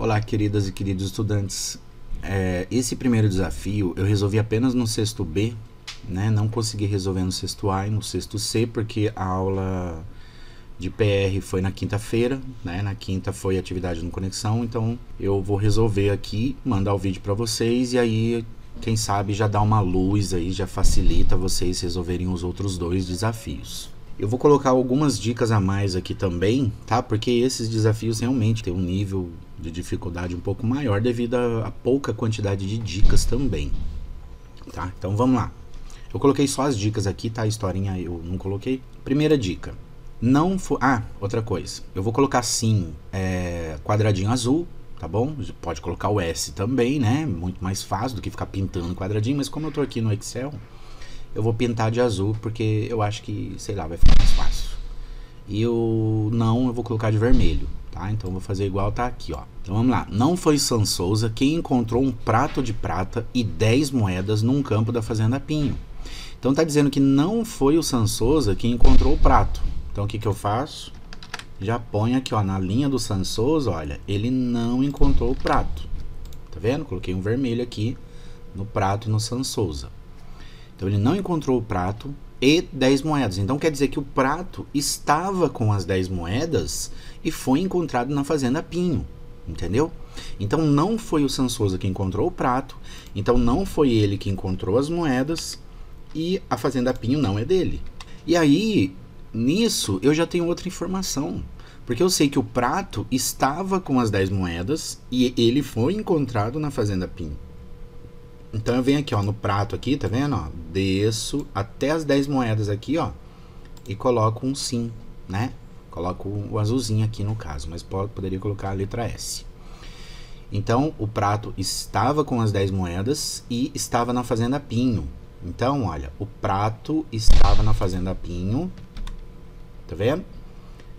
Olá, queridas e queridos estudantes. Esse primeiro desafio eu resolvi apenas no sexto B, né? Não consegui resolver no sexto A e no sexto C, porque a aula de PR foi na quinta-feira, né? Na quinta foi atividade no Conexão, então eu vou resolver aqui, mandar o vídeo para vocês e aí, quem sabe, já dá uma luz aí, já facilita vocês resolverem os outros dois desafios. Eu vou colocar algumas dicas a mais aqui também, tá? Porque esses desafios realmente têm um nível de dificuldade um pouco maior devido a pouca quantidade de dicas também, tá? Então vamos lá. Eu coloquei só as dicas aqui, tá? A historinha eu não coloquei. Primeira dica. Não foi... outra coisa. Eu vou colocar sim quadradinho azul, tá bom? Pode colocar o S também, né? Muito mais fácil do que ficar pintando quadradinho, mas como eu tô aqui no Excel, eu vou pintar de azul porque eu acho que, sei lá, vai ficar mais fácil. E eu vou colocar de vermelho, tá? Então eu vou fazer igual tá aqui, ó. Então vamos lá. Não foi Sam Souza quem encontrou um prato de prata e 10 moedas num campo da Fazenda Pinho. Então tá dizendo que não foi o Sam Souza quem encontrou o prato. Então o que eu faço? Já ponho aqui, ó, na linha do Sam Souza, olha, ele não encontrou o prato. Tá vendo? Coloquei um vermelho aqui no prato e no Sam Souza. Então ele não encontrou o prato e 10 moedas. Então quer dizer que o prato estava com as 10 moedas e foi encontrado na Fazenda Pinho. Entendeu? Então não foi o Sam Souza que encontrou o prato. Então não foi ele que encontrou as moedas. E a Fazenda Pinho não é dele. E aí, nisso, eu já tenho outra informação. Porque eu sei que o prato estava com as 10 moedas e ele foi encontrado na Fazenda Pinho. Então eu venho aqui, ó, no prato aqui, tá vendo, ó? Desço até as 10 moedas aqui, ó, e coloco um sim, né? Coloco o azulzinho aqui no caso, mas poderia colocar a letra S. Então o prato estava com as 10 moedas e estava na Fazenda Pinho. Então, olha, o prato estava na Fazenda Pinho, tá vendo?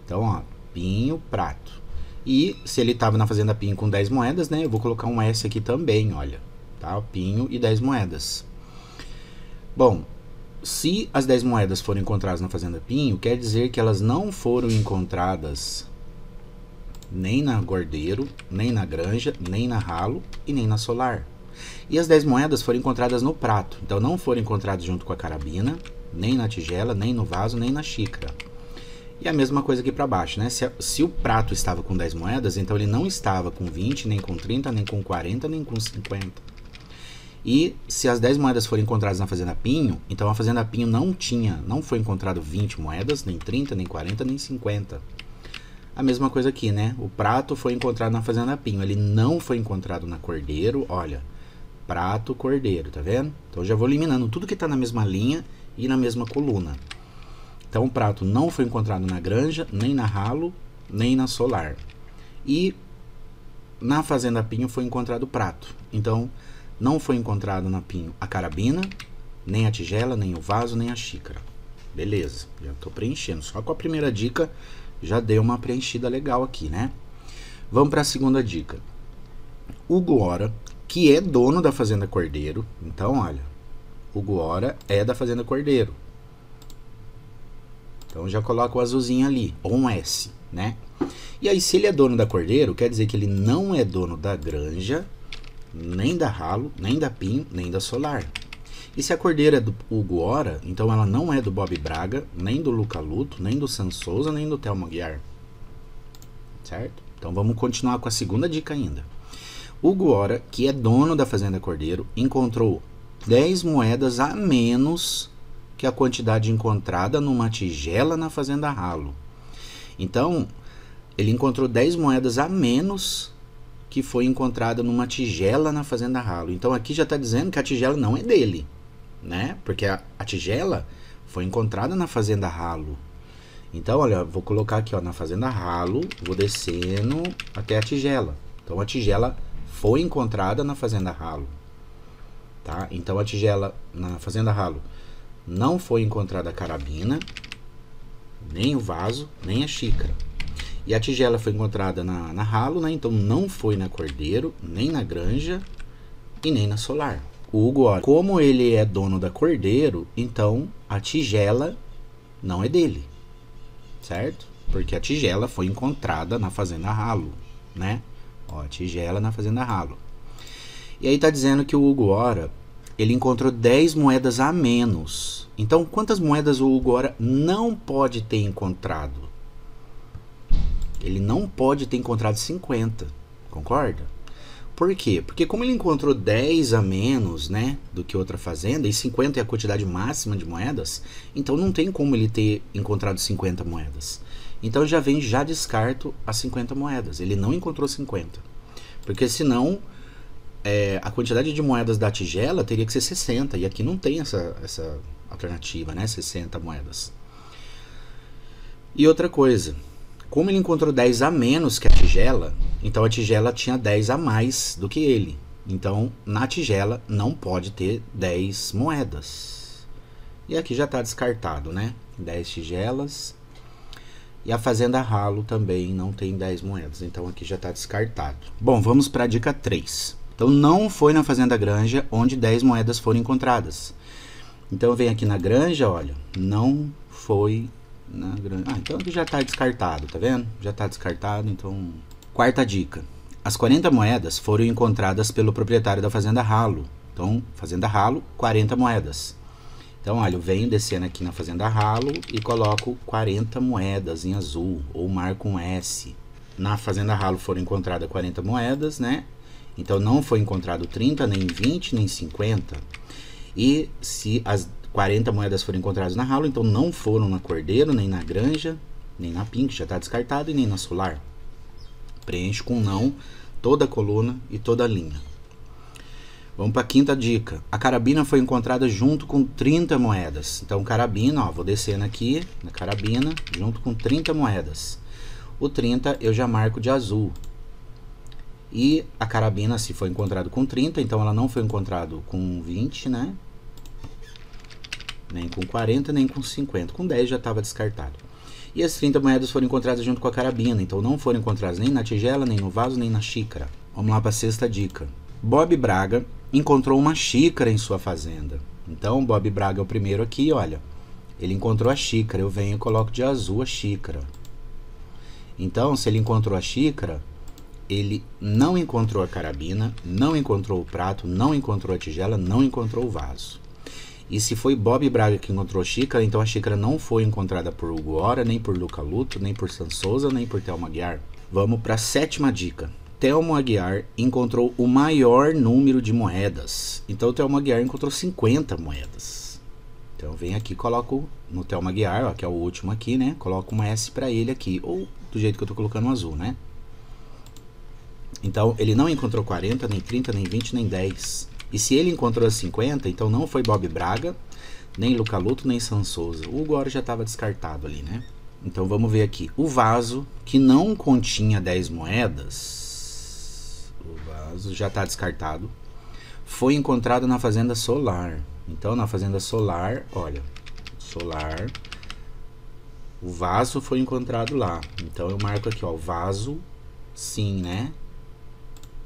Então, ó, Pinho, prato. E se ele estava na Fazenda Pinho com 10 moedas, né? Eu vou colocar um S aqui também, olha. Tá? Pinho e 10 moedas. Bom, se as 10 moedas foram encontradas na Fazenda Pinho, quer dizer que elas não foram encontradas nem na Gordeiro, nem na Granja, nem na Ralo e nem na Solar. E as 10 moedas foram encontradas no prato. Então não foram encontradas junto com a carabina, nem na tigela, nem no vaso, nem na xícara. E a mesma coisa aqui para baixo, né? Se o prato estava com 10 moedas, então ele não estava com 20, nem com 30, nem com 40, nem com 50. E se as 10 moedas foram encontradas na Fazenda Pinho, então a Fazenda Pinho não foi encontrado 20 moedas, nem 30, nem 40, nem 50. A mesma coisa aqui, né? O prato foi encontrado na Fazenda Pinho, ele não foi encontrado na Cordeiro, olha, prato, Cordeiro, tá vendo? Então eu já vou eliminando tudo que está na mesma linha e na mesma coluna. Então o prato não foi encontrado na Granja, nem na Ralo, nem na Solar. E na Fazenda Pinho foi encontrado o prato. Então não foi encontrado na Pinho a carabina, nem a tigela, nem o vaso, nem a xícara. Beleza, já estou preenchendo. Só com a primeira dica já deu uma preenchida legal aqui, né? Vamos para a segunda dica. Hugo Hora, que é dono da Fazenda Cordeiro. Então, olha, Hugo Hora é da Fazenda Cordeiro. Então já coloca o azulzinho ali, ou um S, né? E aí, se ele é dono da Cordeiro, quer dizer que ele não é dono da Granja, nem da Ralo, nem da Pinho, nem da Solar. E se a Cordeiro é do Hugo Hora, então ela não é do Bob Braga, nem do Luca Luto, nem do Sam Souza, nem do Thelmo Aguiar. Certo? Então vamos continuar com a segunda dica ainda. Hugo Hora, que é dono da Fazenda Cordeiro, encontrou 10 moedas a menos que a quantidade encontrada numa tigela na Fazenda Ralo. Então, ele encontrou 10 moedas a menos que foi encontrada numa tigela na Fazenda Ralo. Então aqui já está dizendo que a tigela não é dele, né? Porque a tigela foi encontrada na Fazenda Ralo. Então, olha, vou colocar aqui, ó, na Fazenda Ralo, vou descendo até a tigela. Então a tigela foi encontrada na Fazenda Ralo, tá? Então a tigela na Fazenda Ralo não foi encontrada a carabina, nem o vaso, nem a xícara. E a tigela foi encontrada na Ralo, né? Então não foi na Cordeiro, nem na Granja e nem na Solar. O Hugo, ó, como ele é dono da Cordeiro, então a tigela não é dele, certo? Porque a tigela foi encontrada na Fazenda Ralo, né? Ó, tigela na fazenda Ralo. E aí tá dizendo que o Hugo Ora, ele encontrou 10 moedas a menos. Então, quantas moedas o Hugo Ora não pode ter encontrado? Ele não pode ter encontrado 50, concorda? Por quê? Porque como ele encontrou 10 a menos, né, do que outra fazenda, e 50 é a quantidade máxima de moedas, então não tem como ele ter encontrado 50 moedas. Então já descarto as 50 moedas. Ele não encontrou 50. Porque senão a quantidade de moedas da tigela teria que ser 60. E aqui não tem essa alternativa, né? 60 moedas. E outra coisa. Como ele encontrou 10 a menos que a tigela, então a tigela tinha 10 a mais do que ele. Então na tigela não pode ter 10 moedas. E aqui já está descartado, né? 10 tigelas. E a fazenda Ralo também não tem 10 moedas, então aqui já está descartado. Bom, vamos para a dica 3. Então não foi na fazenda Granja onde 10 moedas foram encontradas. Então vem aqui na Granja, olha, não foi na Granja. Então aqui já está descartado, tá vendo? Já está descartado, então... Quarta dica. As 40 moedas foram encontradas pelo proprietário da fazenda Ralo. Então, fazenda Ralo, 40 moedas. Então, olha, eu venho descendo aqui na fazenda Ralo e coloco 40 moedas em azul, ou marco um S. Na fazenda Ralo foram encontradas 40 moedas, né? Então, não foi encontrado 30, nem 20, nem 50. E se as 40 moedas foram encontradas na Ralo, então não foram na Cordeiro, nem na Granja, nem na Pink, já está descartado, e nem na Solar. Preenche com não toda a coluna e toda a linha. Vamos para a quinta dica. A carabina foi encontrada junto com 30 moedas. Então, carabina, ó, vou descendo aqui na carabina, junto com 30 moedas. O 30 eu já marco de azul. E a carabina, se foi encontrado com 30, então ela não foi encontrada com 20, né? Nem com 40, nem com 50. Com 10 já estava descartado. E as 30 moedas foram encontradas junto com a carabina. Então, não foram encontradas nem na tigela, nem no vaso, nem na xícara. Vamos lá para a sexta dica. Bob Braga encontrou uma xícara em sua fazenda. Então, Bob Braga é o primeiro aqui, olha. Ele encontrou a xícara. Eu venho e coloco de azul a xícara. Então, se ele encontrou a xícara, ele não encontrou a carabina, não encontrou o prato, não encontrou a tigela, não encontrou o vaso. E se foi Bob Braga que encontrou a xícara, então a xícara não foi encontrada por Hugo Ora, nem por Luca Luto, nem por Sansouza, nem por Thelma Aguiar. Vamos para a sétima dica. Thelma Aguiar encontrou o maior número de moedas. Então, Thelma Aguiar encontrou 50 moedas. Então, vem aqui, coloco no Thelma Aguiar, ó, que é o último aqui, né? Coloco uma S para ele aqui, ou do jeito que eu tô colocando o azul, né? Então, ele não encontrou 40, nem 30, nem 20, nem 10. E se ele encontrou 50, então não foi Bob Braga, nem Luca Luto, nem Sansouza. O Hugo Ora já estava descartado ali, né? Então, vamos ver aqui. O vaso, que não continha 10 moedas... já está descartado, foi encontrado na fazenda Solar. Então, na fazenda Solar, olha, Solar, o vaso foi encontrado lá. Então, eu marco aqui, ó, o vaso, sim, né?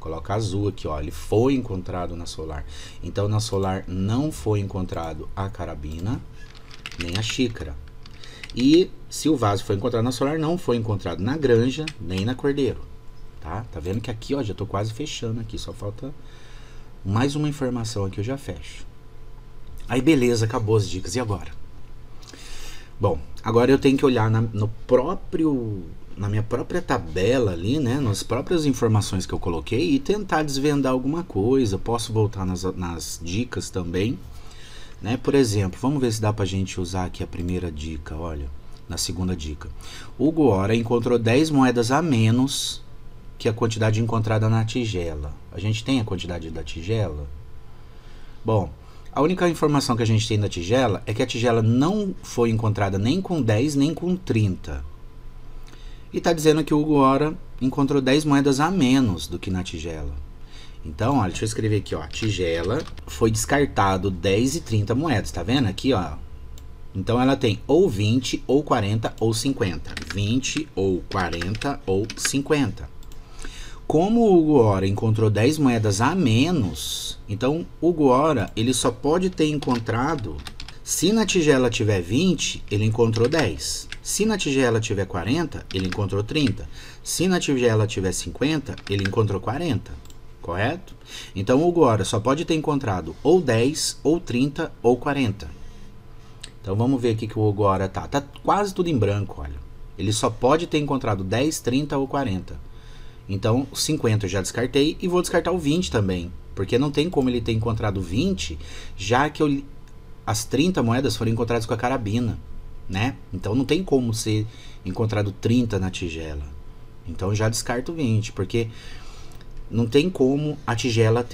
Coloca azul aqui, ó, ele foi encontrado na Solar. Então, na Solar não foi encontrado a carabina, nem a xícara. E se o vaso foi encontrado na Solar, não foi encontrado na Granja, nem na Cordeiro. Tá vendo que aqui, ó, já tô quase fechando aqui, só falta mais uma informação aqui, eu já fecho. Aí, beleza, acabou as dicas, e agora? Bom, agora eu tenho que olhar na minha própria tabela ali, né, nas próprias informações que eu coloquei e tentar desvendar alguma coisa. Posso voltar nas dicas também, né? Por exemplo, vamos ver se dá pra gente usar aqui a primeira dica, olha, na segunda dica. Hugo Ora encontrou 10 moedas a menos que a quantidade encontrada na tigela. A gente tem a quantidade da tigela? Bom, a única informação que a gente tem da tigela é que a tigela não foi encontrada nem com 10, nem com 30. E está dizendo que o Hugo Ora encontrou 10 moedas a menos do que na tigela. Então, olha, deixa eu escrever aqui, ó. Tigela foi descartado 10 e 30 moedas, tá vendo aqui, ó? Então, ela tem ou 20, ou 40, ou 50. 20, ou 40, ou 50. Como o Hugo Ora encontrou 10 moedas a menos, então o Hugo Ora ele só pode ter encontrado, se na tigela tiver 20, ele encontrou 10. Se na tigela tiver 40, ele encontrou 30. Se na tigela tiver 50, ele encontrou 40. Correto? Então o Hugo Hora só pode ter encontrado ou 10, ou 30, ou 40. Então vamos ver aqui que o Hugo Hora tá. Tá quase tudo em branco, olha. Ele só pode ter encontrado 10, 30 ou 40. Então, 50 eu já descartei e vou descartar o 20 também. Porque não tem como ele ter encontrado 20, já que as 30 moedas foram encontradas com a carabina, né? Então não tem como ser encontrado 30 na tigela. Então eu já descarto 20, porque não tem como a tigela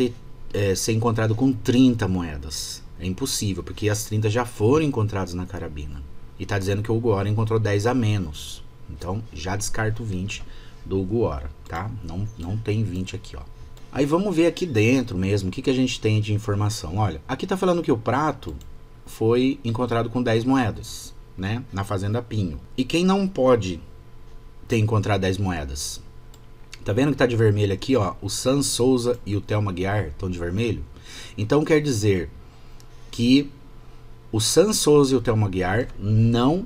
ser encontrada com 30 moedas. É impossível, porque as 30 já foram encontradas na carabina. E está dizendo que o Hugo Hora encontrou 10 a menos. Então já descarto 20 do Hugo Hora, tá? Não tem 20 aqui, ó. Aí vamos ver aqui dentro mesmo, o que a gente tem de informação. Olha, aqui tá falando que o prato foi encontrado com 10 moedas, né? Na Fazenda Pinho. E quem não pode ter encontrado 10 moedas? Tá vendo que tá de vermelho aqui, ó? O San Souza e o Thelma Guiar estão de vermelho. Então quer dizer que o San Souza e o Thelma Guiar não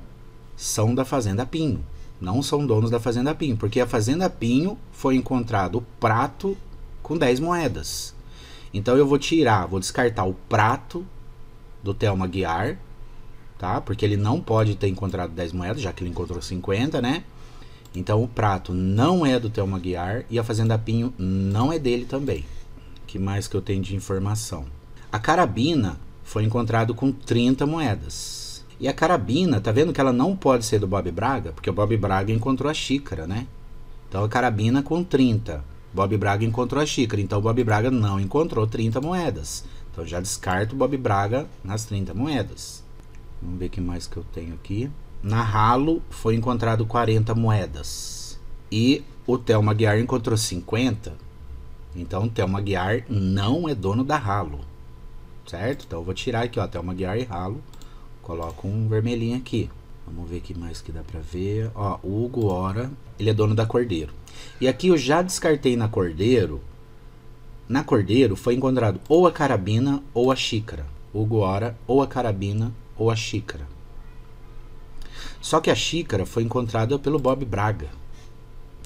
são da Fazenda Pinho. Não são donos da Fazenda Pinho, porque a Fazenda Pinho foi encontrado o prato com 10 moedas. Então eu vou descartar o prato do Thelma Guiar, tá? Porque ele não pode ter encontrado 10 moedas, já que ele encontrou 50, né? Então o prato não é do Thelma Guiar e a Fazenda Pinho não é dele também. O que mais que eu tenho de informação? A carabina foi encontrado com 30 moedas. E a carabina, tá vendo que ela não pode ser do Bob Braga? Porque o Bob Braga encontrou a xícara, né? Então a carabina com 30. Bob Braga encontrou a xícara. Então o Bob Braga não encontrou 30 moedas. Então já descarto o Bob Braga nas 30 moedas. Vamos ver o que mais que eu tenho aqui. Na ralo foi encontrado 40 moedas. E o Thelma Guiar encontrou 50. Então o Thelma Guiar não é dono da ralo. Certo? Então eu vou tirar aqui, ó, Thelma Guiar e ralo. Coloco um vermelhinho aqui. Vamos ver o que mais que dá pra ver. Ó, o Hugo Hora, ele é dono da Cordeiro. E aqui eu já descartei na Cordeiro. Na Cordeiro foi encontrado ou a carabina ou a xícara. Hugo Hora, ou a carabina ou a xícara. Só que a xícara foi encontrada pelo Bob Braga.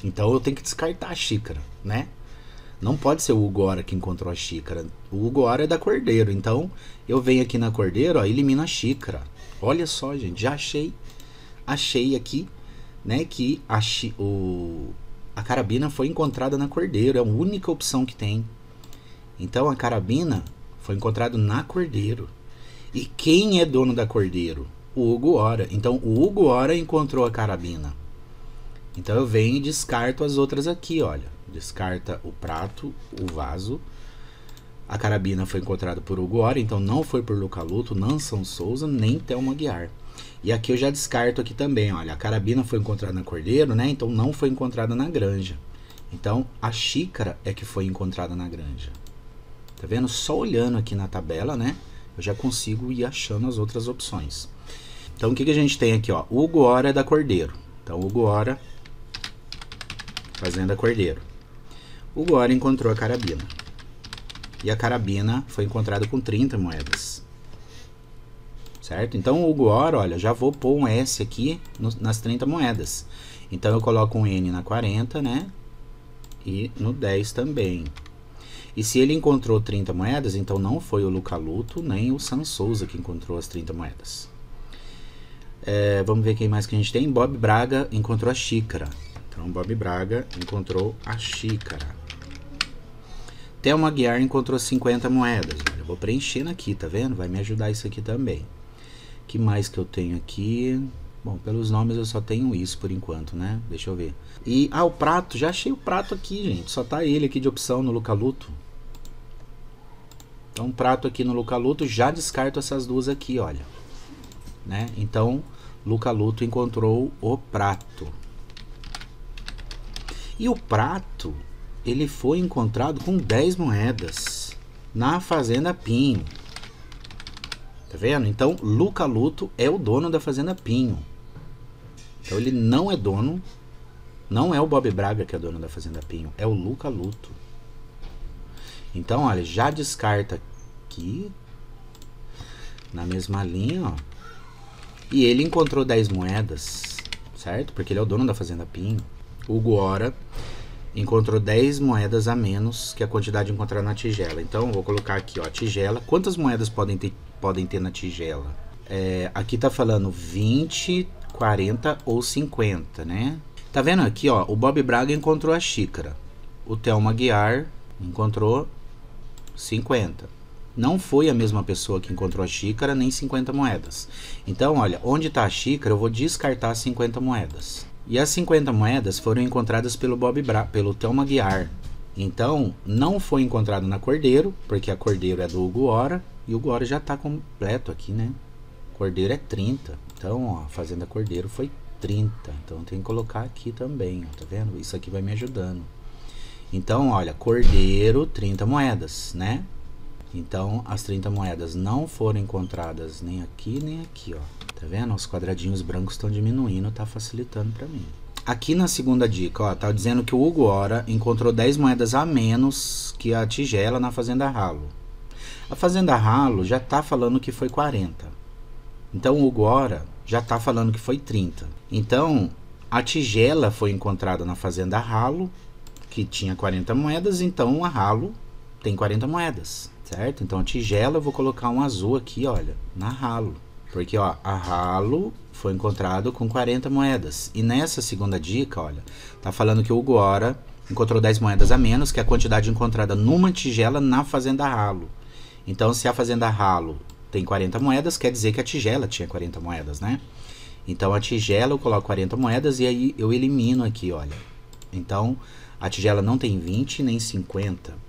Então eu tenho que descartar a xícara, né? Não pode ser o Hugo Hora que encontrou a xícara. O Hugo Hora é da Cordeiro. Então eu venho aqui na Cordeiro, ó, elimino a xícara. Olha só, gente, já achei aqui, né, que a carabina foi encontrada na Cordeiro. É a única opção que tem. Então a carabina foi encontrada na Cordeiro. E quem é dono da Cordeiro? O Hugo Hora. Então o Hugo Hora encontrou a carabina. Então eu venho e descarto as outras aqui, olha. Descarta o prato, o vaso. A carabina foi encontrada por Hugo Hora, então não foi por Luca Luto, Nansan Souza, nem Thelma Guiar. E aqui eu já descarto aqui também, olha. A carabina foi encontrada na Cordeiro, né? Então não foi encontrada na Granja. Então a xícara é que foi encontrada na Granja. Tá vendo? Só olhando aqui na tabela, né? Eu já consigo ir achando as outras opções. Então o que a gente tem aqui, ó? Hugo Hora é da Cordeiro. Então Hugo Hora, Fazenda Cordeiro. Hugo Hora encontrou a carabina. E a carabina foi encontrada com 30 moedas. Certo? Então o Hugo Hora, olha, já vou pôr um S aqui nas 30 moedas. Então eu coloco um N na 40, né? E no 10 também. E se ele encontrou 30 moedas, então não foi o Luca Luto, nem o San Souza que encontrou as 30 moedas. Vamos ver quem mais que a gente tem. Bob Braga encontrou a xícara. Então Bob Braga encontrou a xícara. Thelma Guiar encontrou 50 moedas. Eu vou preenchendo aqui, tá vendo? Vai me ajudar isso aqui também. Que mais que eu tenho aqui? Bom, pelos nomes eu só tenho isso por enquanto, né? Deixa eu ver. E, o prato. Já achei o prato aqui, gente. Só tá ele aqui de opção no Luca Luto. Então, prato aqui no Luca Luto. Já descarto essas duas aqui, olha. Né? Então, Luca Luto encontrou o prato. E o prato, ele foi encontrado com 10 moedas na Fazenda Pinho. Tá vendo? Então, Luca Luto é o dono da Fazenda Pinho. Então, ele não é dono. Não é o Bob Braga que é dono da Fazenda Pinho. É o Luca Luto. Então, olha, já descarta aqui. Na mesma linha, ó. E ele encontrou 10 moedas. certo? Porque ele é o dono da Fazenda Pinho. Hugo Hora encontrou 10 moedas a menos que a quantidade encontrada na tigela. Então, eu vou colocar aqui, ó, a tigela. Quantas moedas podem ter na tigela? Aqui tá falando 20, 40 ou 50, né? Tá vendo aqui, ó, o Bob Braga encontrou a xícara. O Thelma Aguiar encontrou 50. Não foi a mesma pessoa que encontrou a xícara, nem 50 moedas. Então, olha, onde está a xícara, eu vou descartar 50 moedas. E as 50 moedas foram encontradas pelo Thelma Aguiar. Então, não foi encontrado na Cordeiro, porque a Cordeiro é do Hugo Hora, e o Hugo Hora já está completo aqui, né? Cordeiro é 30. Então, ó, a Fazenda Cordeiro foi 30. Então, tem que colocar aqui também, ó, tá vendo? Isso aqui vai me ajudando. Então, olha, Cordeiro, 30 moedas, né? Então, as 30 moedas não foram encontradas nem aqui, nem aqui, ó. Tá vendo? Os quadradinhos brancos estão diminuindo, tá facilitando para mim. Aqui na segunda dica, ó, tá dizendo que o Hugo Hora encontrou 10 moedas a menos que a tigela na Fazenda Ralo. A Fazenda Ralo já tá falando que foi 40. Então, o Hugo Hora já tá falando que foi 30. Então, a tigela foi encontrada na Fazenda Ralo, que tinha 40 moedas, então a Ralo tem 40 moedas, certo? Então, a tigela, eu vou colocar um azul aqui, olha, na Ralo. Porque, ó, a Ralo foi encontrado com 40 moedas. E nessa segunda dica, olha, tá falando que o Hugo Hora encontrou 10 moedas a menos que a quantidade encontrada numa tigela na Fazenda Ralo. Então, se a Fazenda Ralo tem 40 moedas, quer dizer que a tigela tinha 40 moedas, né? Então, a tigela eu coloco 40 moedas e aí eu elimino aqui, olha. Então, a tigela não tem 20 nem 50.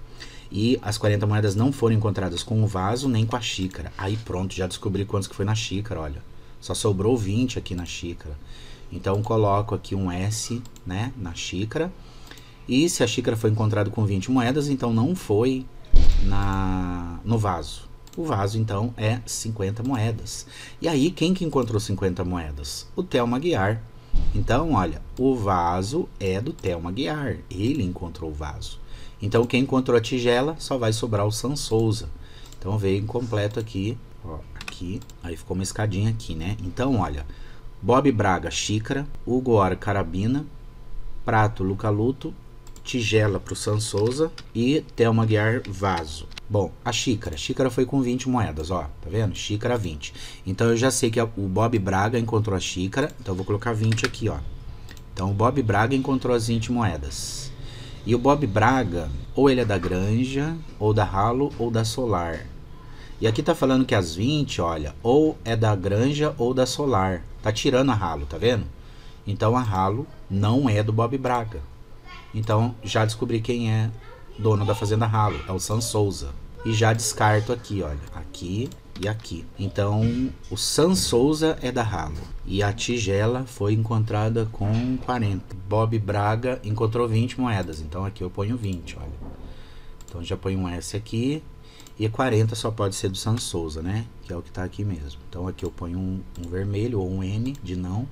E as 40 moedas não foram encontradas com o vaso nem com a xícara. Aí pronto, já descobri quantos que foi na xícara, olha. Só sobrou 20 aqui na xícara. Então coloco aqui um S, né, na xícara. E se a xícara foi encontrada com 20 moedas, então não foi no vaso. O vaso então é 50 moedas. E aí quem que encontrou 50 moedas? O Thelma Aguiar. Então, olha, o vaso é do Thelma Aguiar. Ele encontrou o vaso. Então, quem encontrou a tigela, só vai sobrar o San Souza. Então, veio incompleto aqui, ó, aqui, aí ficou uma escadinha aqui, né? Então, olha, Bob Braga, xícara, Hugo Hora, carabina, prato, Luca Luto, tigela pro San Souza e Thelma Aguiar, vaso. Bom, a xícara foi com 20 moedas, ó, tá vendo? Xícara 20. Então, eu já sei que o Bob Braga encontrou a xícara, então eu vou colocar 20 aqui, ó. Então, o Bob Braga encontrou as 20 moedas. E o Bob Braga, ou ele é da Granja, ou da Ralo, ou da Solar. E aqui tá falando que as 20, olha, ou é da Granja ou da Solar. Tá tirando a Ralo, tá vendo? Então a Ralo não é do Bob Braga. Então já descobri quem é dono da Fazenda Ralo, é o San Souza. E já descarto aqui, olha, aqui e aqui. Então o San Souza é da Ralo. E a tigela foi encontrada com 40. Bob Braga encontrou 20 moedas. Então aqui eu ponho 20, olha. Então já ponho um S aqui. E 40 só pode ser do San Souza, né? Que é o que tá aqui mesmo. Então aqui eu ponho um vermelho ou um N de não.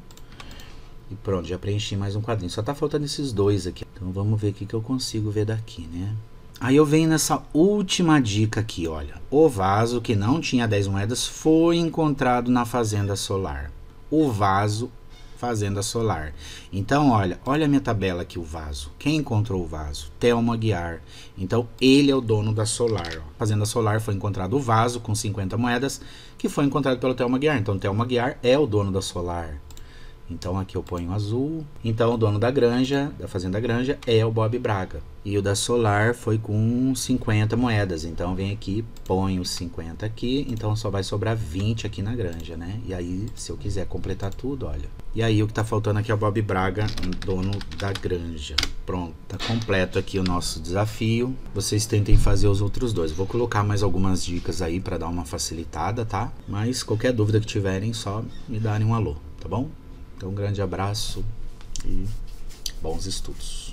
E pronto, já preenchi mais um quadrinho. Só tá faltando esses dois aqui. Então vamos ver o que eu consigo ver daqui, né? Aí eu venho nessa última dica aqui, olha. O vaso que não tinha 10 moedas foi encontrado na Fazenda Solar. O vaso, Fazenda Solar. Então, olha a minha tabela aqui, o vaso. Quem encontrou o vaso? Thelma Aguiar. Então, ele é o dono da Solar. Ó. Fazenda Solar foi encontrado o vaso com 50 moedas, que foi encontrado pelo Thelma Aguiar. Então, Thelma Aguiar é o dono da Solar. Então, aqui eu ponho azul. Então, o dono da Granja, da Fazenda Granja, é o Bob Braga. E o da Solar foi com 50 moedas. Então, vem aqui, ponho 50 aqui. Então, só vai sobrar 20 aqui na Granja, né? E aí, se eu quiser completar tudo, olha. E aí, o que tá faltando aqui é o Bob Braga, dono da Granja. Pronto, tá completo aqui o nosso desafio. Vocês tentem fazer os outros dois. Vou colocar mais algumas dicas aí para dar uma facilitada, tá? Mas qualquer dúvida que tiverem, só me darem um alô, tá bom? Então, um grande abraço e bons estudos.